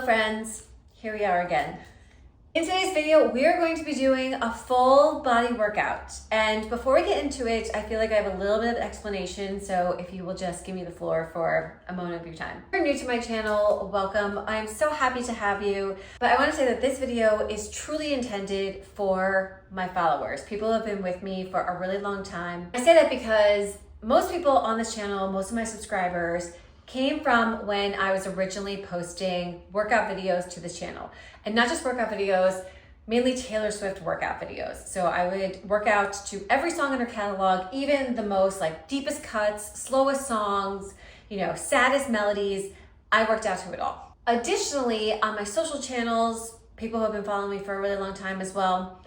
Friends, here we are again. In today's video, we are going to be doing a full body workout. And before we get into it, I feel like I have a little bit of explanation, so if you will just give me the floor for a moment of your time. If you're new to my channel, welcome. I'm so happy to have you. But I want to say that this video is truly intended for my followers, people who have been with me for a really long time. I say that because most people on this channel, most of my subscribers, came from when I was originally posting workout videos to this channel. And not just workout videos, mainly Taylor Swift workout videos. So I would work out to every song in her catalog, even the most deepest cuts, slowest songs, saddest melodies. I worked out to it all. Additionally, on my social channels, people who have been following me for a really long time as well,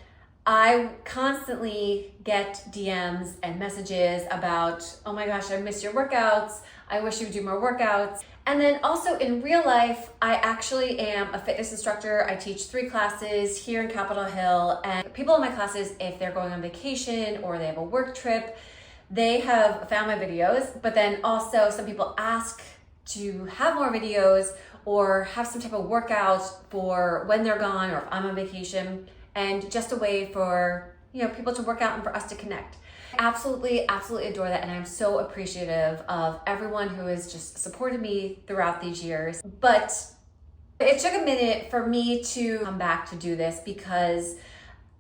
I constantly get DMs and messages about, oh my gosh, I miss your workouts. I wish you would do more workouts. And then also in real life, I actually am a fitness instructor. I teach 3 classes here in Capitol Hill, and people in my classes, if they're going on vacation or they have a work trip, they have found my videos, but then also some people ask to have more videos or have some type of workout for when they're gone or if I'm on vacation, and just a way for people to work out and for us to connect. Absolutely adore that, and I'm so appreciative of everyone who has just supported me throughout these years. But it took a minute for me to come back to do this because,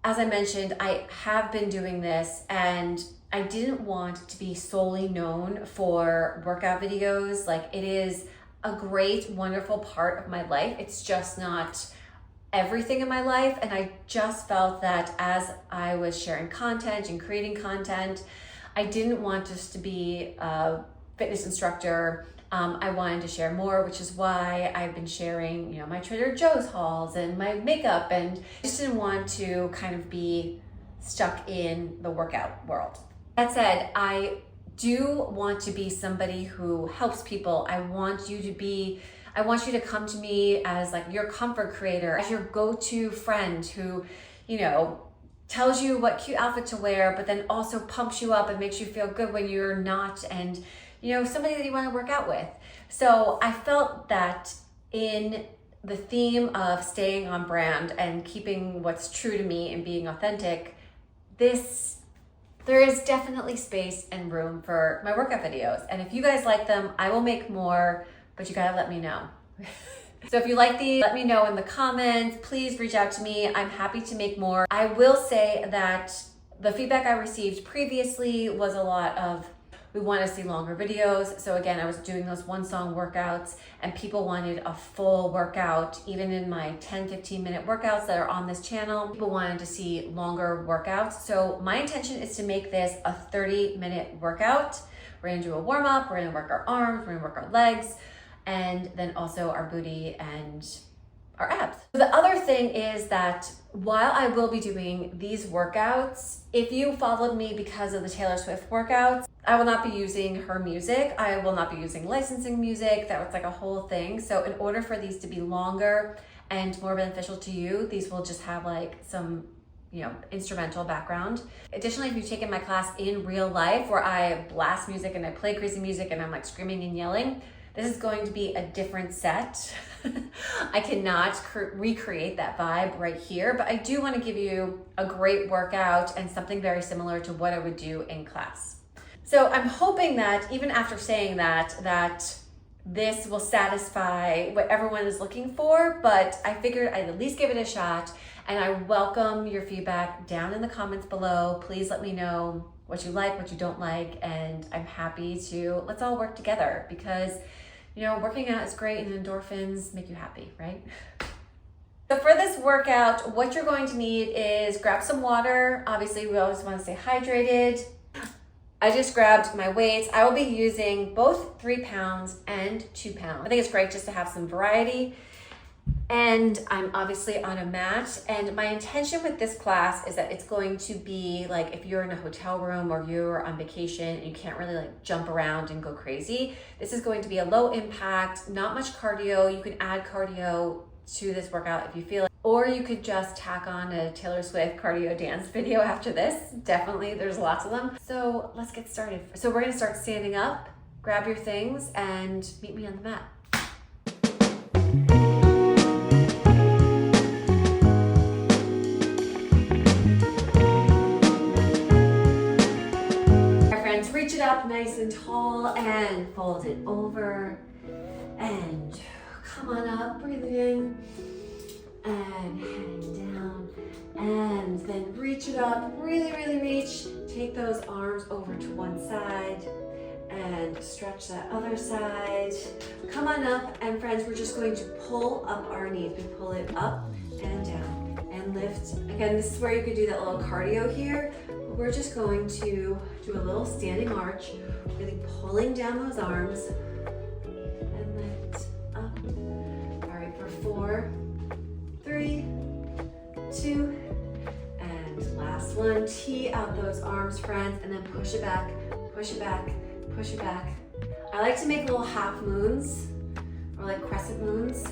as I mentioned, I have been doing this and I didn't want to be solely known for workout videos. It is a great, wonderful part of my life. It's just not everything in my life, and I just felt that as I was sharing content and creating content, I didn't want just to be a fitness instructor. I wanted to share more, which is why I've been sharing my Trader Joe's hauls and my makeup, and I just didn't want to kind of be stuck in the workout world. That said, I do want to be somebody who helps people. I want you to come to me as your comfort creator, as your go-to friend who, tells you what cute outfit to wear, but then also pumps you up and makes you feel good when you're not, and, somebody that you want to work out with. So I felt that in the theme of staying on brand and keeping what's true to me and being authentic, there is definitely space and room for my workout videos. And if you guys like them, I will make more, but you gotta let me know. So if you like these, let me know in the comments. Please reach out to me. I'm happy to make more. I will say that the feedback I received previously was a lot of, we want to see longer videos. So again, I was doing those 1-song workouts and people wanted a full workout. Even in my 10-15 minute workouts that are on this channel, people wanted to see longer workouts. So my intention is to make this a 30-minute workout. We're gonna do a warm up, we're gonna work our arms, we're gonna work our legs, and then also our booty and our abs. The other thing is that while I will be doing these workouts, if you followed me because of the Taylor Swift workouts, I will not be using her music. I will not be using licensing music. That was a whole thing. So in order for these to be longer and more beneficial to you, these will just have some instrumental background. Additionally, if you've taken my class in real life where I blast music and I play crazy music and I'm screaming and yelling, this is going to be a different set. I cannot recreate that vibe right here, but I do want to give you a great workout and something very similar to what I would do in class. So I'm hoping that even after saying that this will satisfy what everyone is looking for, but I figured I'd at least give it a shot, and I welcome your feedback down in the comments below. Please let me know what you like, what you don't like, and I'm happy to, let's all work together because, working out is great and endorphins make you happy, right? So for this workout, what you're going to need is grab some water. Obviously, we always want to stay hydrated. I just grabbed my weights. I will be using both 3 pounds and 2 pounds. I think it's great just to have some variety. And I'm obviously on a mat. And my intention with this class is that it's going to be if you're in a hotel room or you're on vacation and you can't really jump around and go crazy. This is going to be a low impact, not much cardio. You can add cardio to this workout if you feel it. Or you could just tack on a Taylor Swift cardio dance video after this. Definitely, there's lots of them. So let's get started. So we're gonna start standing up, grab your things, and meet me on the mat. and tall, and fold it over, and come on up, breathing in, and heading down, and then reach it up, really, really reach. Take those arms over to one side, and stretch that other side. Come on up, and friends, we're just going to pull up our knees. We pull it up and down, and lift. Again, this is where you could do that little cardio here. We're just going to do a little standing arch, really pulling down those arms, and lift up. All right, for 4, 3, 2, and last one. Tee out those arms, friends, and then push it back, push it back, push it back. I like to make little half moons, or like crescent moons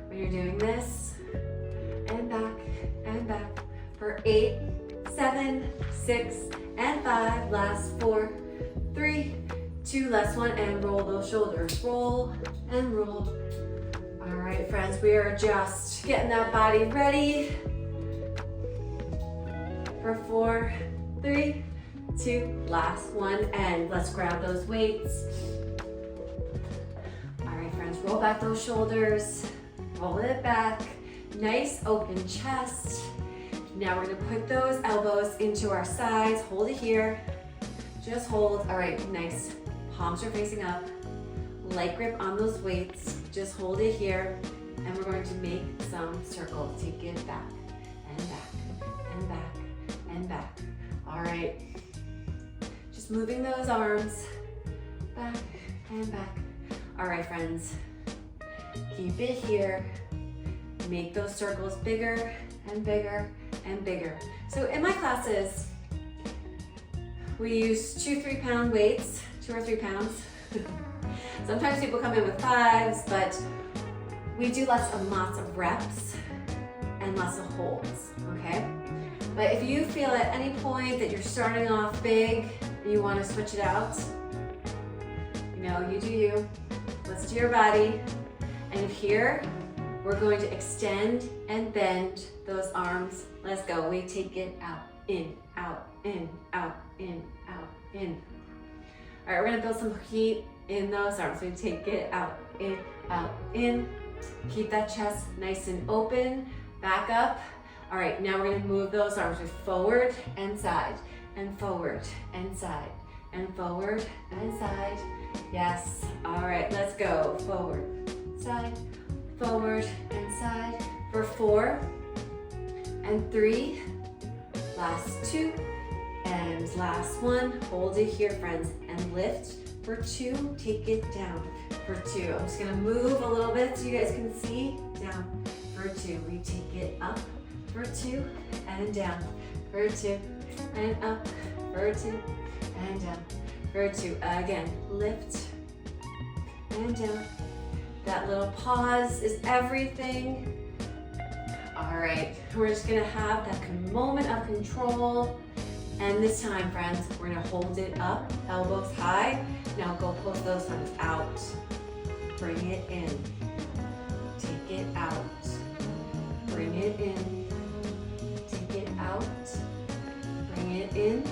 when you're doing this. And back, for 8, 7, 6, and 5. Last 4, 3, 2, last one, and roll those shoulders. Roll and roll. All right, friends, we are just getting that body ready for 4, 3, 2, last one, and let's grab those weights. All right, friends, roll back those shoulders, roll it back, nice open chest. Now we're gonna put those elbows into our sides, hold it here, just hold. All right, nice, palms are facing up, light grip on those weights, just hold it here, and we're going to make some circles. Take it back, and back, and back, and back. All right. Moving those arms back and back. All right, friends, keep it here. Make those circles bigger and bigger and bigger. So in my classes, we use 2-3 pound weights, 2 or 3 pounds. Sometimes people come in with 5s, but we do lots of reps and lots of holds, okay? But if you feel at any point that you're starting off big, you want to switch it out, you know, you do you. Listen to your body. And here, we're going to extend and bend those arms. Let's go. We take it out, in, out, in, out, in, out, in. All right, we're gonna build some heat in those arms. We take it out, in. Keep that chest nice and open. Back up. All right, now we're gonna move those arms with forward and side. And forward and side, and forward and side. Yes. All right, let's go. Forward, side, forward and side. For 4 and 3, last 2, and last 1. Hold it here, friends, and lift. For 2, take it down. For 2, I'm just gonna move a little bit so you guys can see. Down. For 2, we take it up. For 2, and down. For 2. And up, for 2, and down, for 2. Again, lift and down. That little pause is everything. All right, we're just gonna have that moment of control. And this time, friends, we're gonna hold it up, elbows high. Now go post those arms out. Bring it in. Take it out. Bring it in. Take it out. Bring it in,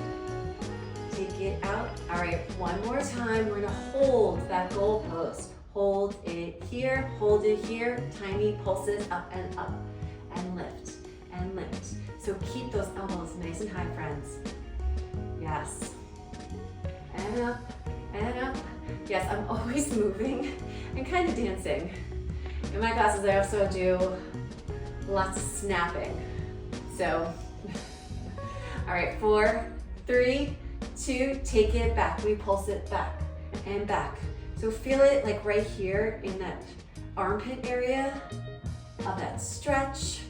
take it out. All right, one more time. We're gonna hold that goal post. Hold it here, tiny pulses up, and lift, and lift. So keep those elbows nice and high, friends. Yes, and up, and up. Yes, I'm always moving and kind of dancing. In my classes, I also do lots of snapping. So, all right, 4, 3, 2, take it back. We pulse it back and back. So feel it like right here in that armpit area of that stretch.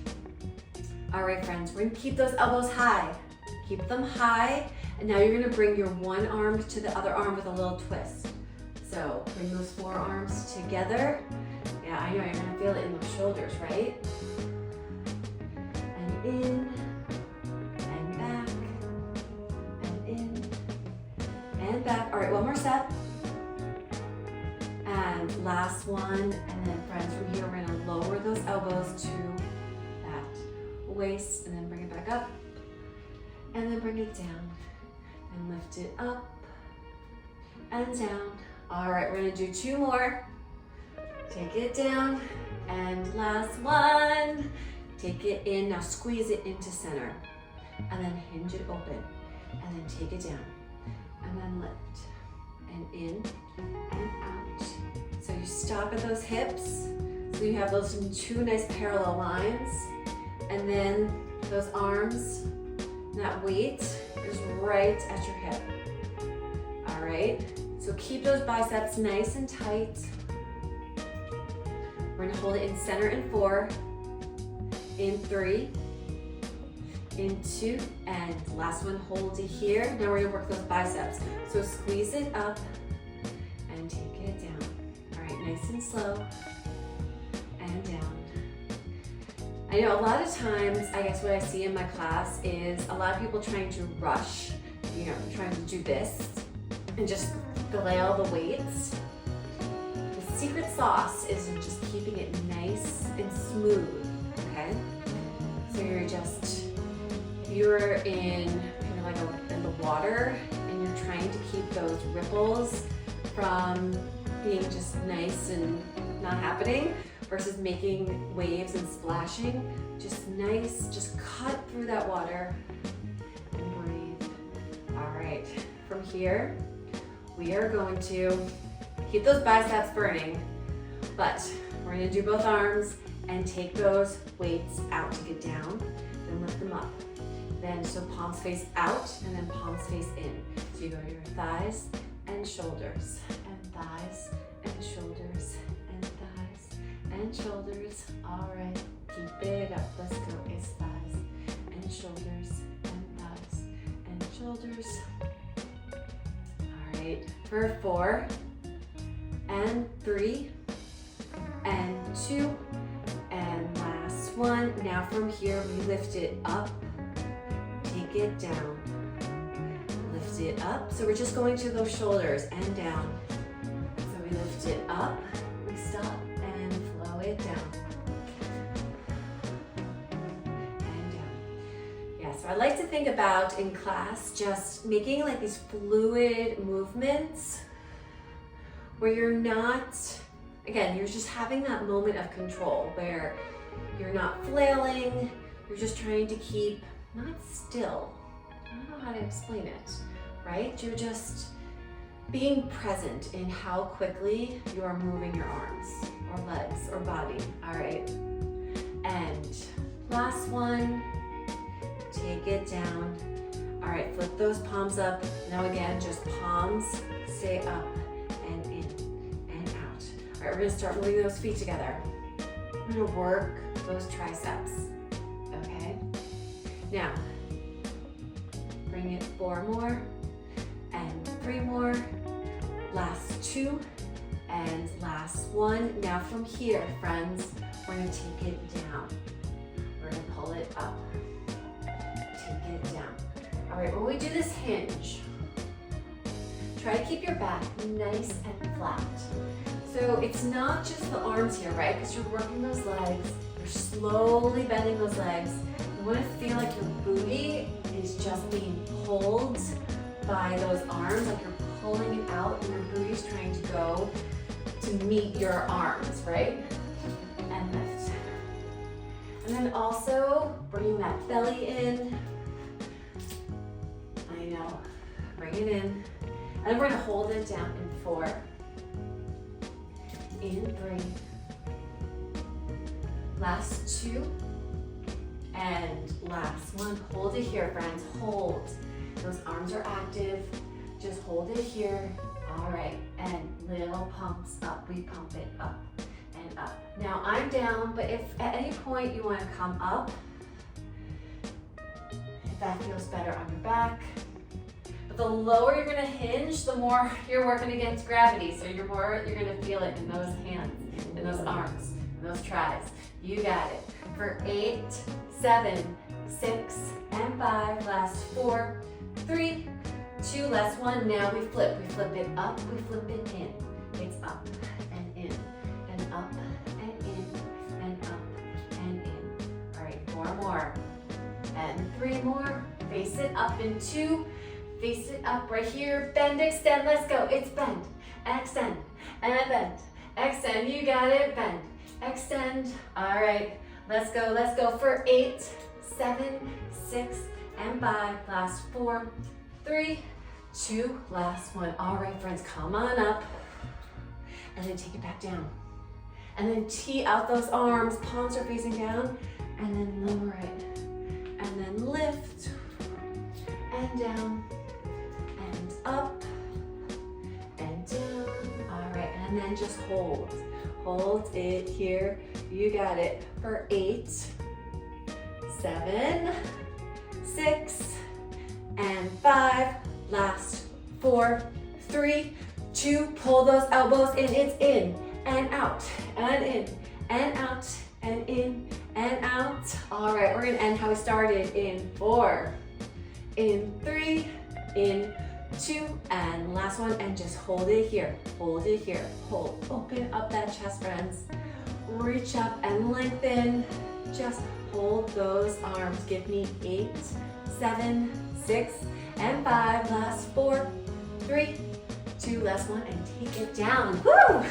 All right, friends, we're gonna keep those elbows high. Keep them high. And now you're gonna bring your one arm to the other arm with a little twist. So bring those forearms together. Yeah, I know, you're gonna feel it in those shoulders, right? And in, and back, and in, and back. All right, one more step. And last one, and then friends, from here, we're gonna lower those elbows to that waist, and then bring it back up, and then bring it down, and lift it up, and down. All right, we're gonna do 2 more. Take it down, and last one. Take it in, now squeeze it into center, and then hinge it open, and then take it down, and then lift, and in, and out. So you stop at those hips, so you have those 2 nice parallel lines, and then those arms, that weight is right at your hip. All right, so keep those biceps nice and tight. We're gonna hold it in center in 4, in 3, in 2, and last one, hold it here. Now we're gonna work those biceps. So squeeze it up and take it down. All right, nice and slow, and down. I know a lot of times, I guess what I see in my class is a lot of people trying to rush, you know, trying to do this and just delay all the weights. The secret sauce is in just keeping it nice and smooth, okay? So you're just, if you're in kind of like in the water and you're trying to keep those ripples from being just nice and not happening versus making waves and splashing, just nice, just cut through that water and breathe. All right, from here, we are going to keep those biceps burning, but we're gonna do both arms and take those weights out to get down, then lift them up. Then, so palms face out and then palms face in. So you go to your thighs and shoulders, and thighs and shoulders, and thighs and shoulders. All right, keep it up, let's go. It's thighs and shoulders, and thighs and shoulders. All right, for 4, and 3, and 2, and last one. Now from here, we lift it up, take it down, lift it up. So we're just going to those shoulders and down. So we lift it up, we stop, and flow it down. And down. Yeah, so I like to think about in class just making like these fluid movements where you're not, again, you're just having that moment of control where you're not flailing, you're just trying to keep, not still, I don't know how to explain it, right? You're just being present in how quickly you are moving your arms or legs or body, all right? And last one, take it down. All right, flip those palms up. Now again, just palms stay up and in and out. All right, we're gonna start moving those feet together. We're gonna work those triceps, okay? Now, bring it 4 more, and 3 more, last 2, and last 1. Now from here, friends, we're gonna take it down. We're gonna pull it up, take it down. All right, when we do this hinge, try to keep your back nice and flat. So it's not just the arms here, right? Because you're working those legs, you're slowly bending those legs. You want to feel like your booty is just being pulled by those arms, like you're pulling it out and your booty's trying to go to meet your arms, right? And lift. And then also bringing that belly in. I know, bring it in. And then we're gonna hold it down in 4, in 3, last 2, and last 1. Hold it here, friends, hold. Those arms are active, just hold it here. All right, and little pumps up, we pump it up and up. Now I'm down, but if at any point you wanna come up, if that feels better on your back. But the lower you're gonna hinge, the more you're working against gravity. So you're gonna feel it in those hands, in those arms, in those tries. You got it. For 8, 7, 6, and 5, last 4, 3, 2, last 1. Now we flip it up, we flip it in. It's up and in, and up and in, and up and in. All right, 4 more, and 3 more. Face it up in 2, Face it up right here. Bend, extend, let's go. It's bend, extend, and bend. Extend, you got it, bend, extend. All right, let's go for 8, 7, 6, and 5. Last 4, 3, 2, last 1. All right, friends, come on up. And then take it back down. And then tee out those arms, palms are facing down, and then lower it. And then lift, and down, and up, and down. All right, and then just hold. Hold it here. You got it for 8, 7, 6, and 5. Last 4, 3, 2. Pull those elbows in. It's in and out and in and out and in and out. All right, we're gonna end how we started in 4, in 3, in 2, and last one, and just hold it here. Hold it here. Hold. Open up that chest, friends. Reach up and lengthen. Just hold those arms. Give me 8, 7, 6, and 5. Last 4, 3, 2, last one, and take it down. Woo!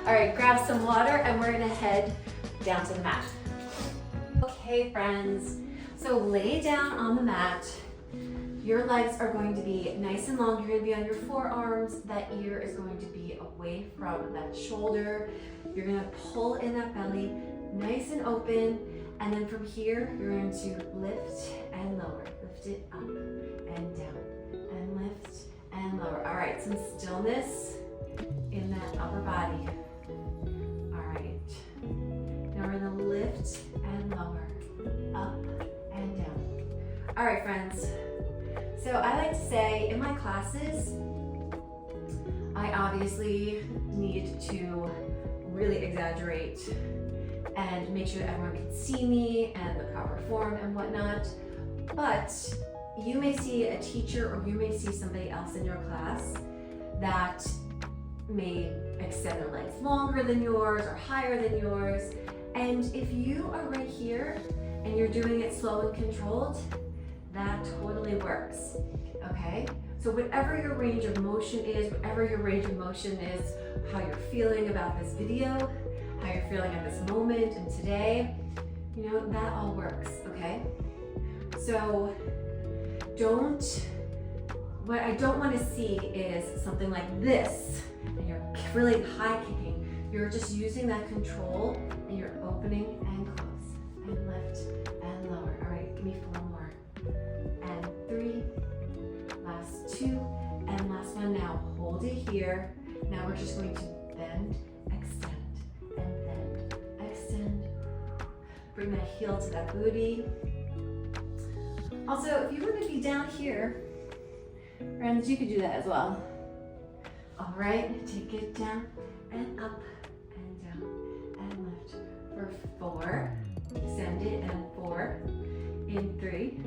All right, grab some water, and we're gonna head down to the mat. Okay, friends, so lay down on the mat. Your legs are going to be nice and long. You're gonna be on your forearms. That ear is going to be away from that shoulder. You're gonna pull in that belly, nice and open. And then from here, you're going to lift and lower. Lift it up and down, and lift and lower. All right, some stillness in that upper body. All right, now we're gonna lift and lower, up and down. All right, friends. So I like to say in my classes, I obviously need to really exaggerate and make sure that everyone can see me and the proper form and whatnot. But you may see a teacher, or you may see somebody else in your class that may extend their legs longer than yours or higher than yours. And if you are right here and you're doing it slow and controlled, that totally works, okay? So whatever your range of motion is, how you're feeling about this video, how you're feeling at this moment and today, you know, that all works, okay? So what I don't want to see is something like this, and you're really high kicking. You're just using that control, and you're opening and close, and lift and lower. All right, give me 4 more. And 3, last 2, and last one. Now hold it here. Now we're just going to bend, extend, and bend, extend. Bring that heel to that booty. Also, if you were to be down here, friends, you could do that as well. All right, take it down and up and down and lift for 4. Extend it, and 4, in 3,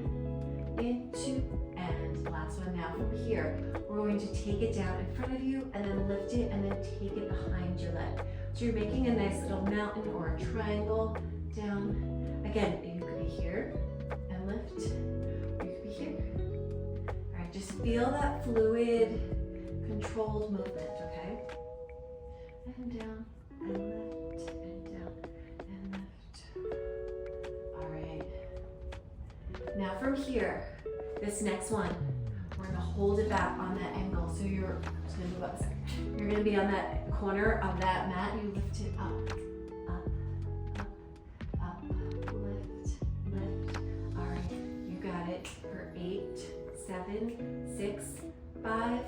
in 2, and last one. Now from here, we're going to take it down in front of you, and then lift it, and then take it behind your leg. So you're making a nice little mountain or a triangle down. Again, you could be here and lift, or you could be here. All right, just feel that fluid, controlled movement, okay? And down, and lift, and down, and lift. All right. Now from here, this next one, we're gonna hold it back on that angle. So you're just gonna move up a second. You're gonna be on that corner of that mat. You lift it up, up, up, up, lift, lift. All right, you got it for 8, 7, 6, 5,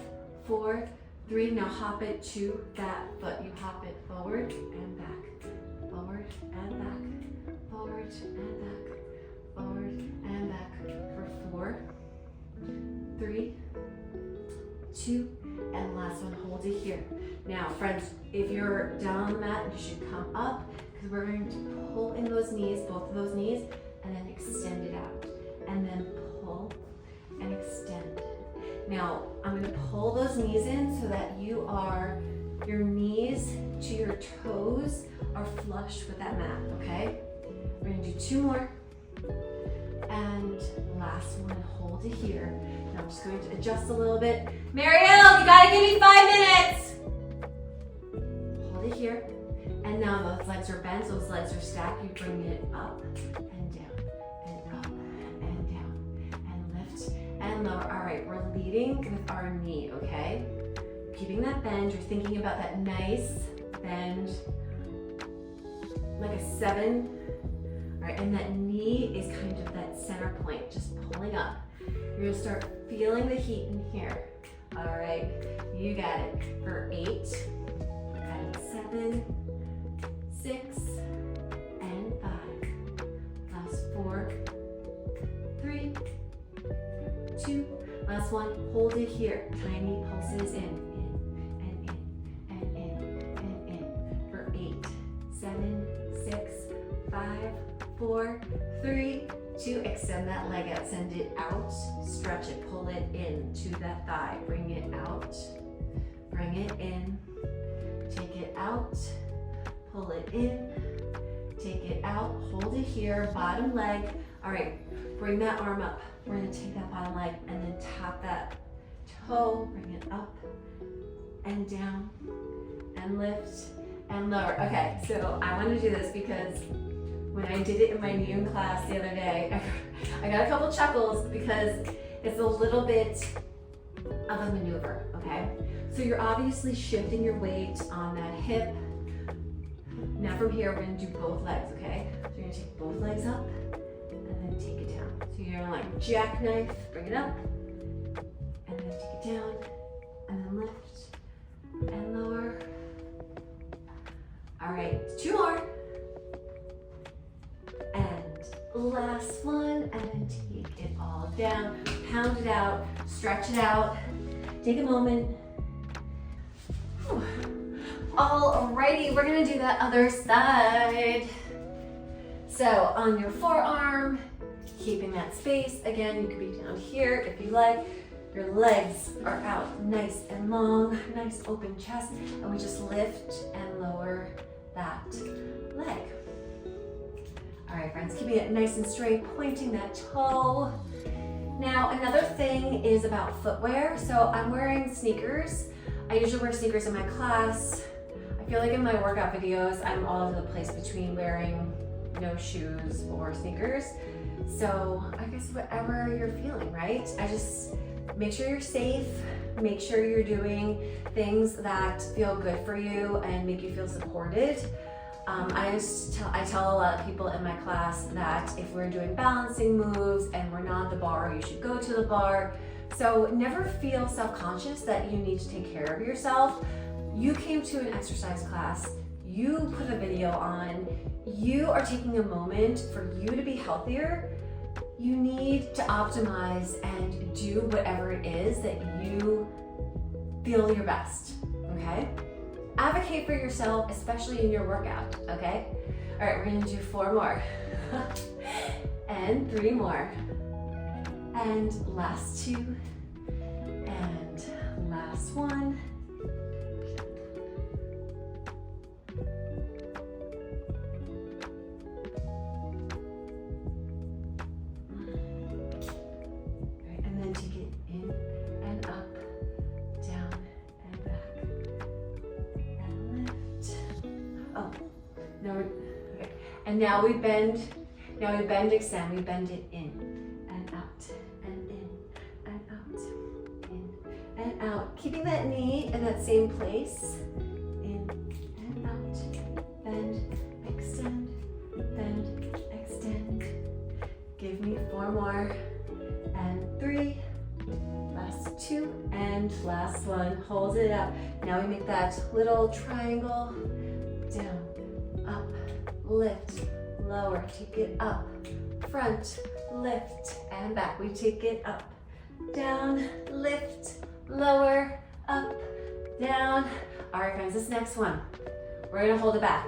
4, 3. Now hop it to that foot. You hop it forward and back, forward and back, forward and back, forward and back for 4, 3, 2, and last one. Hold it here. Now, friends, if you're down on the mat, you should come up, because we're going to pull in those knees, both of those knees, and then extend it out, and then pull and extend. Now, I'm going to pull those knees in so that your knees to your toes are flush with that mat, okay? We're going to do 2 more. And last one, hold it here. Now I'm just going to adjust a little bit. Marielle, you gotta give me 5 minutes. Hold it here. And now those legs are bent, those legs are stacked. You bring it up and down and up and down and lift and lower. All right, we're leading with our knee, okay? Keeping that bend, you're thinking about that nice bend, like a 7. All right, and that knee is kind of that center point, just pulling up. You're gonna start feeling the heat in here. All right, you got it. For 8, got it. 7, 6, and 5. Last 4, 3, 2. Last one, hold it here. Tiny pulses in and in and in and in. For 8, 7, 6, 5, 4, 3, 2. Extend that leg out, send it out, stretch it, pull it in to that thigh. Bring it out, bring it in, take it out, pull it in, take it out, hold it here, bottom leg. All right, bring that arm up. We're gonna take that bottom leg and then tap that toe, bring it up and down and lift and lower. Okay, so I want to do this because when I did it in my new class the other day, I got a couple chuckles because it's a little bit of a maneuver, okay? So you're obviously shifting your weight on that hip. Now from here, we're gonna do both legs, okay? So you're gonna take both legs up and then take it down. So you're gonna like jackknife, bring it up, and then take it down, and then lift and lower. All right, 2 more. And last one, and then take it all down. Pound it out, stretch it out. Take a moment. Alrighty, we're gonna do that other side. So on your forearm, keeping that space. Again, you could be down here if you like. Your legs are out nice and long, nice open chest, and we just lift and lower that leg. All right, friends, keeping it nice and straight, pointing that toe. Now, another thing is about footwear. So I'm wearing sneakers. I usually wear sneakers in my class. I feel like in my workout videos, I'm all over the place between wearing no shoes or sneakers. So I guess whatever you're feeling, right? I just make sure you're safe, make sure you're doing things that feel good for you and make you feel supported. I tell a lot of people in my class that if we're doing balancing moves and we're not at the bar, you should go to the bar. So never feel self-conscious that you need to take care of yourself. You came to an exercise class, you put a video on, you are taking a moment for you to be healthier. You need to optimize and do whatever it is that you feel your best, okay? Advocate for yourself, especially in your workout, okay? All right, we're gonna do 4 more. And 3 more. And last 2. And last 1. And now we bend, extend, we bend it in and out and in and out, in and out. Keeping that knee in that same place, in and out, bend, extend. Give me 4 more, and 3, last 2, and last 1. Hold it up. Now we make that little triangle, down, up, lift, lower, take it up, front, lift, and back. We take it up, down, lift, lower, up, down. All right, friends, this next one, we're gonna hold it back.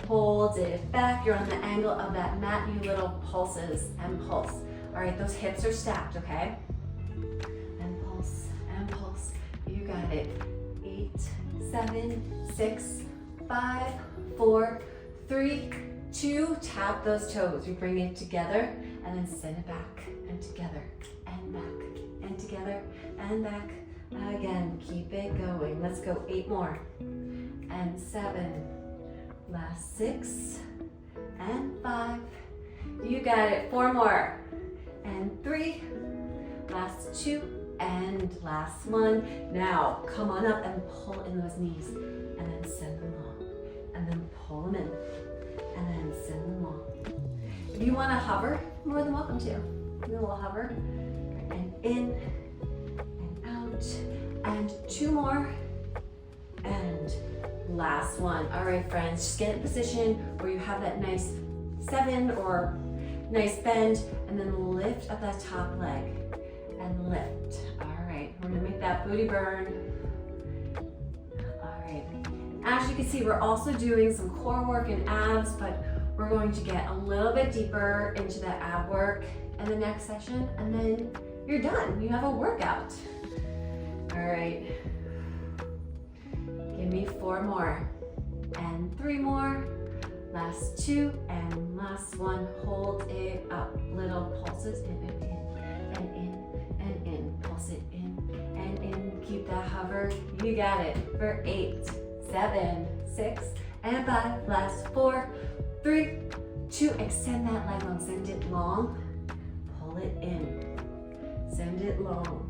Hold it back. You're on the angle of that mat, you little pulses and pulse. All right, those hips are stacked, okay? And pulse, and pulse. You got it. 8, 7, 6, 5, 4, 3, 2, tap those toes. You bring it together and then send it back and together and back and together and back. Again, keep it going. Let's go 8 more. And 7. Last 6. And 5. You got it. 4 more. And 3. Last 2. And last 1. Now, come on up and pull in those knees. And then send them long. And then pull them in. And then send them long. If you want to hover, you're more than welcome to. Do a little hover. And in. Out, and 2 more, and last one. All right, friends, just get in position where you have that nice 7 or nice bend, and then lift up that top leg, and lift. All right, we're gonna make that booty burn. All right, as you can see, we're also doing some core work and abs, but we're going to get a little bit deeper into that ab work in the next session, and then you're done. You have a workout. All right, give me 4 more, and 3 more, last 2, and last 1. Hold it up, little pulses in and in, and in, and in, pulse it in, and in, keep that hover, you got it, for 8, 7, 6, and 5, last 4, 3, 2, extend that leg long, send it long, pull it in, send it long,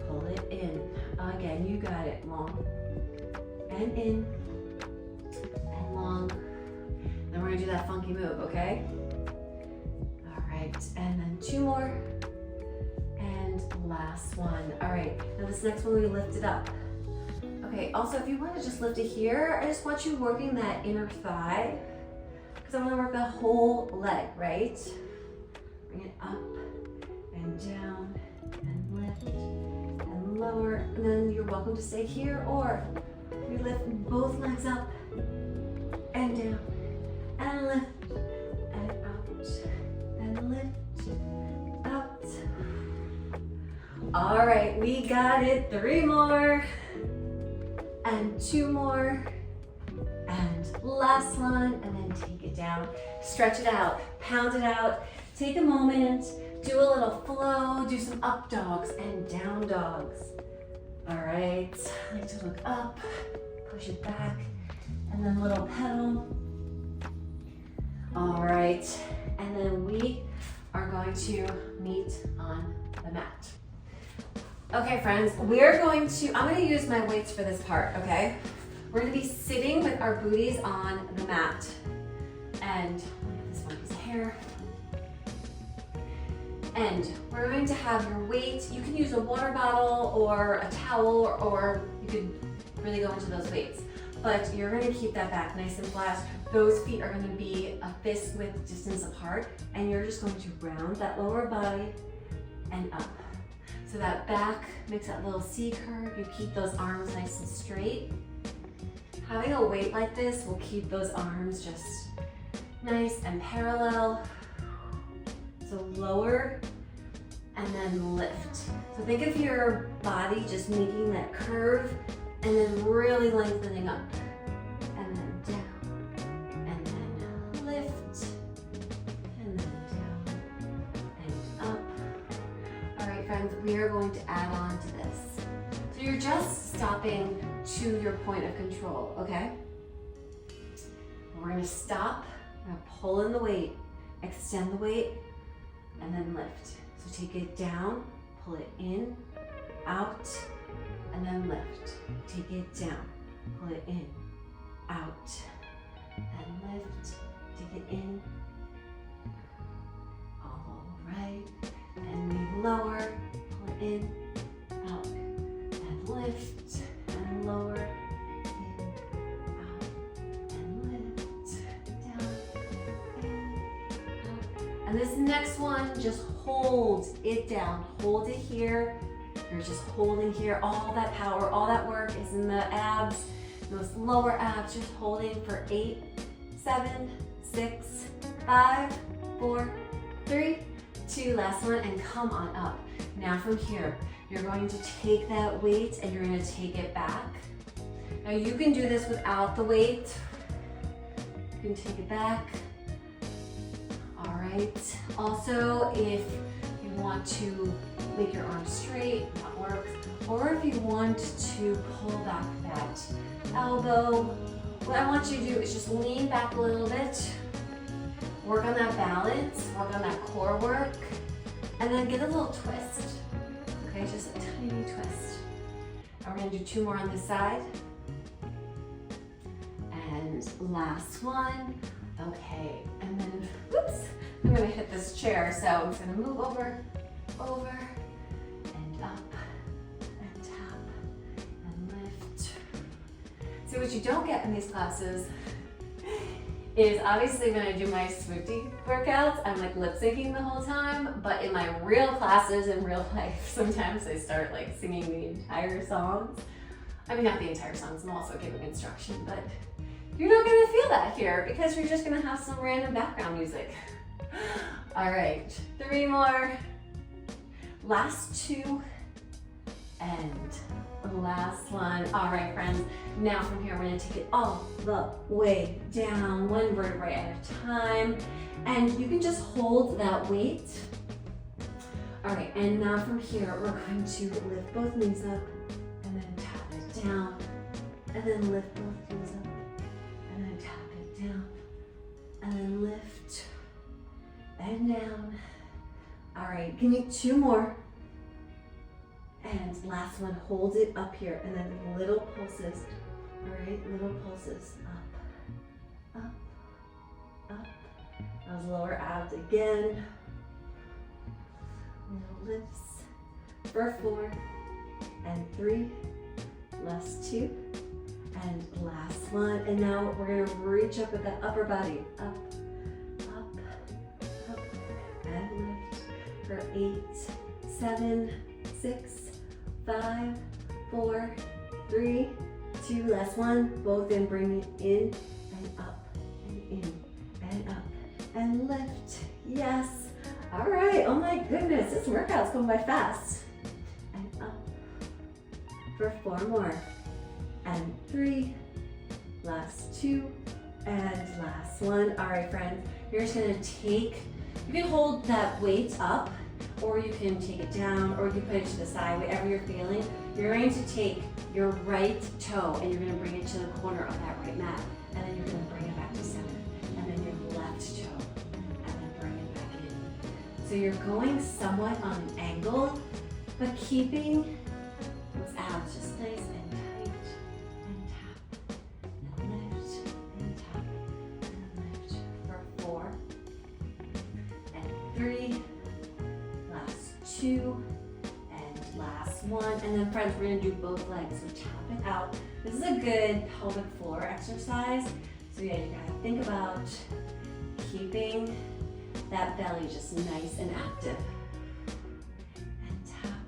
pull it in. Again, you got it. Long and in and long. Then we're gonna do that funky move, okay? All right, and then 2 more and last one. All right, now this next one we lift it up. Okay, also if you want to just lift it here, I just want you working that inner thigh because I want to work the whole leg, right? Bring it up and down and lift. Lower, and then you're welcome to stay here, or we lift both legs up and down and lift and out and lift out. All right, we got it. 3 more and 2 more and last one, and then take it down, stretch it out, pound it out, take a moment, do a little flow, do some up dogs and down dogs. All right, I like to look up, push it back, and then little pedal. All right, and then we are going to meet on the mat. Okay, friends, I'm gonna use my weights for this part, okay? We're gonna be sitting with our booties on the mat. And look at this one piece of hair. And we're going to have your weight. You can use a water bottle or a towel, or you could really go into those weights. But you're gonna keep that back nice and flat. Those feet are gonna be a fist width distance apart, and you're just going to round that lower body and up. So that back makes that little C curve. You keep those arms nice and straight. Having a weight like this will keep those arms just nice and parallel. So lower and then lift. So think of your body just making that curve and then really lengthening up. And then down, and then lift, and then down, and up. All right, friends, we are going to add on to this. So you're just stopping to your point of control, okay? We're gonna stop, we're gonna pull in the weight, extend the weight, and then lift. So take it down, pull it in, out, and then lift. Take it down, pull it in, out, and lift. Take it in. All right. And we lower, pull it in, out, and lift, and lower, in, out, and lift, down, in, out. And this next one, just hold it down. Hold it here. You're just holding here. All that power, all that work is in the abs, those lower abs. Just holding for 8, 7, 6, 5, 4, 3, 2, last one, and come on up. Now from here, you're going to take that weight and you're going to take it back. Now you can do this without the weight. You can take it back. All right. Also, if you want to make your arms straight, that works. Or if you want to pull back that elbow, what I want you to do is just lean back a little bit, work on that balance, work on that core work, and then get a little twist. Okay, just a tiny twist. And we're gonna do 2 more on this side. And last one. Okay, and then, whoops, I'm gonna hit this chair, so I'm just gonna move over, and up, and tap, and lift. So what you don't get in these classes is obviously when I do my Swiftie workouts, I'm like lip syncing the whole time, but in my real classes in real life, sometimes I start like singing the entire songs. I mean, not the entire songs, I'm also giving instruction, but you're not gonna feel that here because you're just gonna have some random background music. All right, 3 more. Last 2, and last one. All right, friends, now from here, we're gonna take it all the way down, 1 vertebrae at a time, and you can just hold that weight. All right, and now from here, we're going to lift both knees up, and then tap it down, and then lift both knees up, and then tap it down, and then lift, and down. All right, give me 2 more. And last one, hold it up here, and then little pulses. All right, little pulses, up, up, up. Those lower abs again. Little lifts for 4 and 3, last 2, and last one. And now we're gonna reach up with that upper body, up, up, up, and lift for 8, 7, 6, 5, 4, 3, 2, last one. Both in, bring it in and up and in and up and lift. Yes. All right. Oh my goodness, this workout's going by fast. And up for 4 more. And 3, last 2, and last one. All right, friends, you're just gonna take, you can hold that weight up, or you can take it down, or you can put it to the side, whatever you're feeling. You're going to take your right toe and you're gonna bring it to the corner of that right mat, and then you're gonna bring it back to center, and then your left toe, and then bring it back in. So you're going somewhat on an angle, but keeping those abs just nice and tight, and tap, and lift, and tap, and lift for 4, and 3, 2, and last one. And then friends, we're gonna do both legs, so tap it out. This is a good pelvic floor exercise. So yeah, you gotta think about keeping that belly just nice and active. And tap,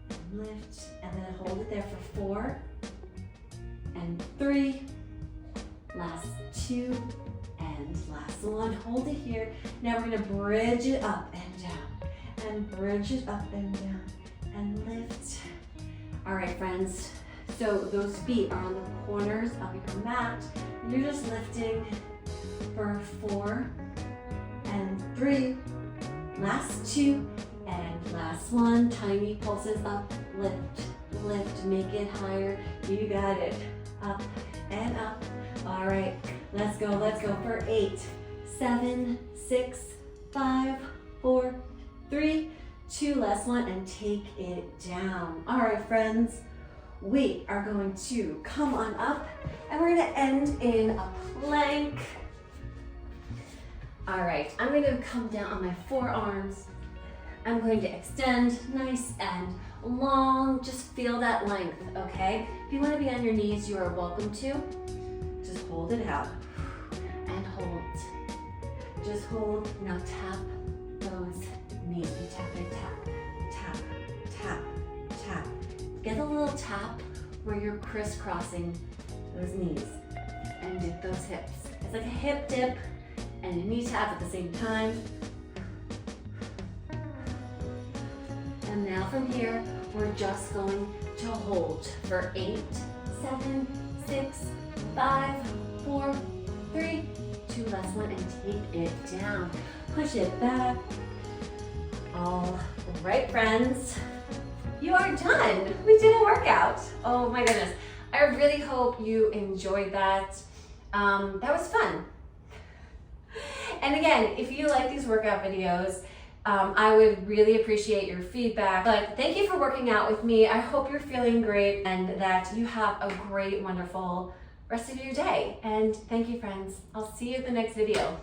and lift, and then hold it there for 4, and 3, last 2, and last one. Hold it here. Now we're gonna bridge it up and down, and bridge it up and down, and lift. All right, friends, so those feet are on the corners of your mat. You're just lifting for 4, and 3, last 2, and last one. Tiny pulses up, lift, lift, make it higher. You got it, up and up. All right, let's go for 8, 7, 6, 5, 4, 3, 2, last one, and take it down. All right, friends, we are going to come on up, and we're gonna end in a plank. All right, I'm gonna come down on my forearms. I'm going to extend nice and long. Just feel that length, okay? If you wanna be on your knees, you are welcome to. Just hold it out and hold. Just hold. Now tap those knees. You tap it, tap, tap, tap, tap. Get a little tap where you're crisscrossing those knees and dip those hips. It's like a hip dip and a knee tap at the same time. And now from here, we're just going to hold for 8, 7, 6, 5, 4, 3, 2, last one, and take it down. Push it back. All right, friends, you are done. We did a workout. Oh my goodness. I really hope you enjoyed that. That was fun. And again, if you like these workout videos, I would really appreciate your feedback. But thank you for working out with me. I hope you're feeling great and that you have a great, wonderful rest of your day. And thank you, friends. I'll see you in the next video.